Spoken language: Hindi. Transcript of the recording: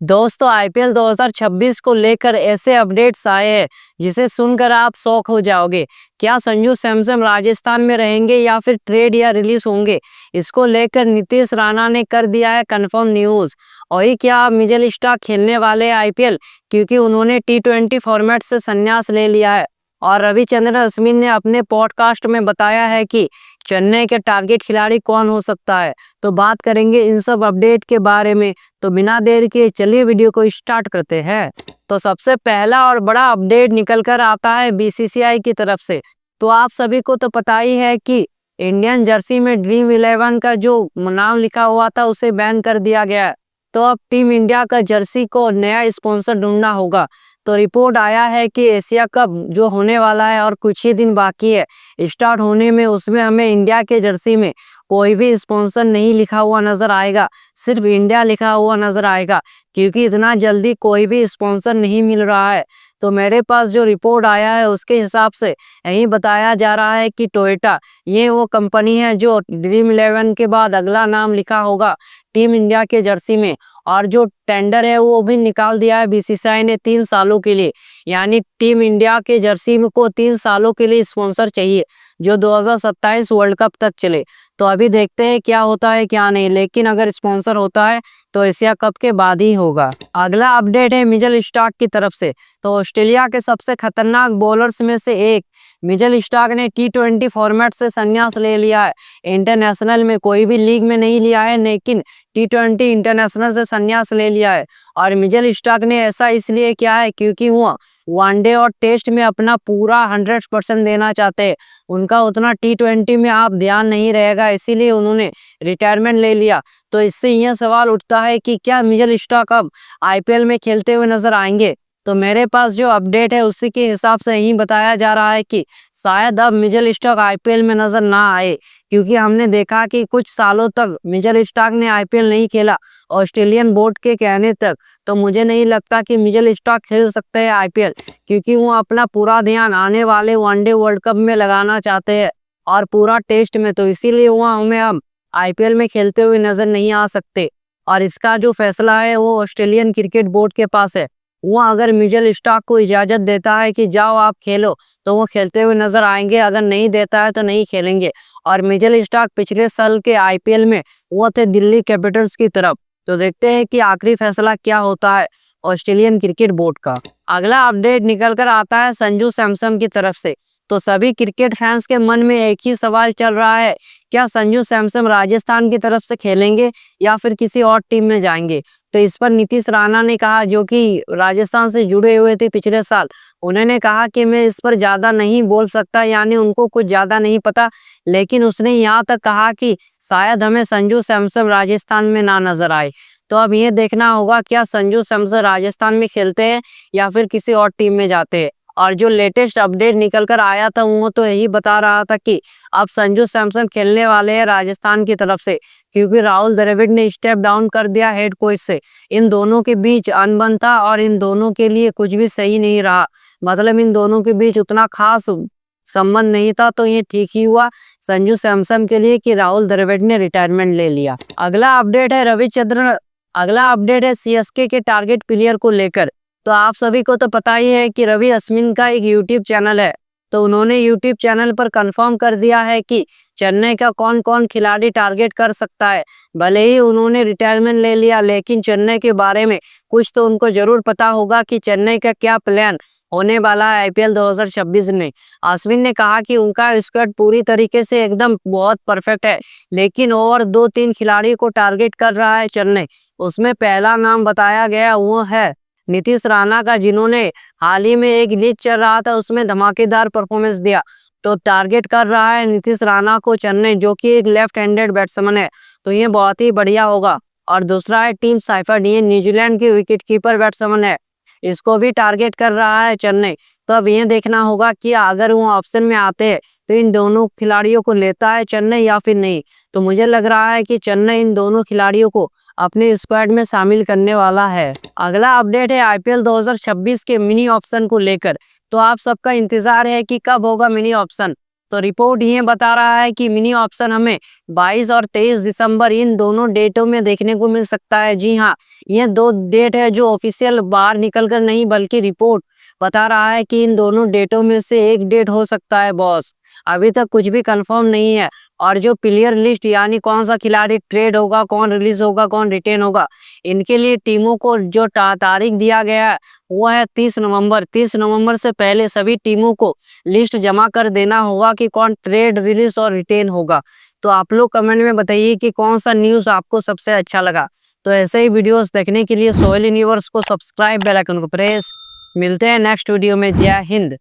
दोस्तों आईपीएल 2026 को लेकर ऐसे अपडेट्स आए हैं जिसे सुनकर आप शॉक हो जाओगे। क्या संजू सैमसन राजस्थान में रहेंगे या फिर ट्रेड या रिलीज होंगे? इसको लेकर नीतीश राणा ने कर दिया है कंफर्म न्यूज़। और ये क्या मिचेल स्टार्क खेलने वाले हैं आईपीएल, क्योंकि उन्होंने टी20 फॉर्मेट से संन्यास ले लिया है। और रविचंद्रन अश्विन ने अपने पॉडकास्ट में बताया है कि चेन्नई के टारगेट खिलाड़ी कौन हो सकता है। तो बात करेंगे इन सब अपडेट के बारे में। तो बिना देर के चलिए वीडियो को स्टार्ट करते हैं। तो सबसे पहला और बड़ा अपडेट निकल कर आता है बीसीसीआई की तरफ से। तो आप सभी को तो पता ही है कि इंडियन जर्सी में ड्रीम 11 का जो नाम लिखा हुआ था उसे बैन कर दिया गया है। तो अब टीम इंडिया का जर्सी को नया स्पॉन्सर ढूंढना होगा। तो रिपोर्ट आया है कि एशिया कप जो होने वाला है और कुछ ही दिन बाकी है स्टार्ट होने में, उसमें हमें इंडिया के जर्सी में कोई भी स्पॉन्सर नहीं लिखा हुआ नजर आएगा, सिर्फ इंडिया लिखा हुआ नजर आएगा, क्योंकि इतना जल्दी कोई भी स्पॉन्सर नहीं मिल रहा है। तो मेरे पास जो रिपोर्ट आया है उसके हिसाब से यही बताया जा रहा है कि टोयोटा ये वो कंपनी है जो ड्रीम 11 के बाद अगला नाम लिखा होगा टीम इंडिया के जर्सी में। और जो टेंडर है वो भी निकाल दिया है बीसीसीआई ने 3 सालों के लिए, यानी टीम इंडिया के जर्सी में को 3 सालों के लिए स्पॉन्सर चाहिए जो 2027 वर्ल्ड कप तक चले। तो अभी देखते हैं क्या होता है क्या नहीं, लेकिन अगर स्पॉन्सर होता है तो एशिया कप के बाद ही होगा। अगला अपडेट है मिचेल स्टार्क की तरफ से। तो ऑस्ट्रेलिया के सबसे खतरनाक बॉलर्स में से एक मिचेल स्टार्क ने टी20 फॉर्मेट से संन्यास ले लिया है। इंटरनेशनल में कोई भी लीग में नहीं लिया है, लेकिन टी20 इंटरनेशनल से संन्यास ले लिया है। और मिचेल स्टार्क ने ऐसा इसलिए किया है क्योंकि वो वनडे और टेस्ट में अपना पूरा 100% देना चाहते हैं। उनका उतना टी20 में आप ध्यान नहीं रहेगा, इसीलिए उन्होंने रिटायरमेंट ले लिया। तो इससे यह सवाल उठता है कि क्या मिचेल स्टार्क अब आईपीएल में खेलते हुए नजर आएंगे? तो मेरे पास जो अपडेट है उसी के हिसाब से यही बताया जा रहा है कि शायद अब मिचेल स्टार्क आईपीएल में नजर ना आए, क्योंकि हमने देखा कि कुछ सालों तक मिचेल स्टार्क ने आईपीएल नहीं खेला ऑस्ट्रेलियन बोर्ड के कहने तक। तो मुझे नहीं लगता कि मिचेल स्टार्क खेल सकते हैं आईपीएल, क्योंकि वो अपना पूरा ध्यान आने वाले वनडे वर्ल्ड कप में लगाना चाहते हैं और पूरा टेस्ट में। तो इसीलिए वो हमें अब आईपीएल में खेलते हुए नजर नहीं आ सकते। और इसका जो फैसला है वो ऑस्ट्रेलियन क्रिकेट बोर्ड के पास है। वो अगर मिचेल स्टार्क को इजाजत देता है कि जाओ आप खेलो, तो वो खेलते हुए नजर आएंगे, अगर नहीं देता है तो नहीं खेलेंगे। और मिचेल स्टार्क पिछले साल के आईपीएल में वो थे दिल्ली कैपिटल्स की तरफ। तो देखते हैं कि आखिरी फैसला क्या होता है ऑस्ट्रेलियन क्रिकेट बोर्ड का। अगला अपडेट निकल कर आता है संजू सैमसन की तरफ से। तो सभी क्रिकेट फैंस के मन में एक ही सवाल चल रहा है, क्या संजू सैमसन राजस्थान की तरफ से खेलेंगे या फिर किसी और टीम में जाएंगे? तो इस पर नीतीश राणा ने कहा, जो कि राजस्थान से जुड़े हुए थे पिछले साल, उन्होंने कहा कि मैं इस पर ज़्यादा नहीं बोल सकता, यानी उनको कुछ ज़्यादा नहीं पता। लेकिन उसने यहाँ तक कहा कि शायद हमें संजू सैमसन राजस्थान में ना नजर आए। तो अब ये देखना होगा क्या संजू सैमसन राजस्थान में खेलते हैं या फिर किसी और टीम में जाते हैं। और जो लेटेस्ट अपडेट निकल कर आया था वो तो यही बता रहा था कि अब संजू सैमसन खेलने वाले हैं राजस्थान की तरफ से, क्योंकि राहुल द्रविड़ ने स्टेप डाउन कर दिया हेड कोच से। इन दोनों के बीच अनबन था और इन दोनों के लिए कुछ भी सही नहीं रहा, मतलब इन दोनों के बीच उतना खास संबंध नहीं था। तो ये ठीक ही हुआ संजू सैमसन के लिए कि राहुल द्रविड़ ने रिटायरमेंट ले लिया। अगला अपडेट है सीएसके के टारगेट प्लेयर को लेकर। तो आप सभी को तो पता ही है कि रवि अश्विन का एक यूट्यूब चैनल है। तो उन्होंने यूट्यूब चैनल पर कंफर्म कर दिया है कि चेन्नई का कौन कौन खिलाड़ी टारगेट कर सकता है। भले ही उन्होंने रिटायरमेंट ले लिया, लेकिन चेन्नई के बारे में कुछ तो उनको जरूर पता होगा कि चेन्नई का क्या प्लान होने वाला है आईपीएल 2026 में। अश्विन ने कहा कि उनका स्क्वाड पूरी तरीके से एकदम बहुत परफेक्ट है, लेकिन और 2-3 खिलाड़ी को टारगेट कर रहा है चेन्नई। उसमें पहला नाम बताया गया वो है नीतीश राणा का, जिन्होंने हाल ही में एक लीग चल रहा था उसमें धमाकेदार परफॉर्मेंस दिया। तो टारगेट कर रहा है नीतीश राणा को चेन्नई, जो कि एक लेफ्ट हैंडेड बैट्समैन है। तो ये बहुत ही बढ़िया होगा। और दूसरा है टीम साइफर्ड, ये न्यूजीलैंड की विकेट कीपर बैट्समैन है, इसको भी टारगेट कर रहा है चेन्नई। तो अब ये देखना होगा कि अगर वो ऑप्शन में आते हैं तो इन दोनों खिलाड़ियों को लेता है चेन्नई या फिर नहीं। तो मुझे लग रहा है कि चेन्नई इन दोनों खिलाड़ियों को अपने स्क्वाड में शामिल करने वाला है। अगला अपडेट है आईपीएल 2026 के मिनी ऑप्शन को लेकर। तो आप सबका इंतजार है कि कब होगा मिनी ऑप्शन। तो रिपोर्ट ये बता रहा है कि मिनी ऑप्शन हमें 22 और 23 दिसंबर इन दोनों डेटों में देखने को मिल सकता है। जी हाँ, ये 2 डेट है जो ऑफिशियल बाहर निकल कर नहीं बल्कि रिपोर्ट बता रहा है कि इन दोनों डेटों में से एक डेट हो सकता है बॉस। अभी तक कुछ भी कंफर्म नहीं है। और जो प्लेयर लिस्ट यानी कौन सा खिलाड़ी ट्रेड होगा, कौन रिलीज होगा, कौन रिटेन होगा, इनके लिए टीमों को जो तारीख दिया गया है वो है 30 नवंबर। 30 नवंबर से पहले सभी टीमों को लिस्ट जमा कर देना होगा कि कौन ट्रेड, रिलीज और रिटेन होगा। तो आप लोग कमेंट में बताइए कि कौन सा न्यूज़ आपको सबसे अच्छा लगा। तो ऐसे ही वीडियोस देखने के लिए सोहेल यूनिवर्स को सब्सक्राइब, बेल आइकन को प्रेस। मिलते हैं नेक्स्ट वीडियो में। जय हिंद।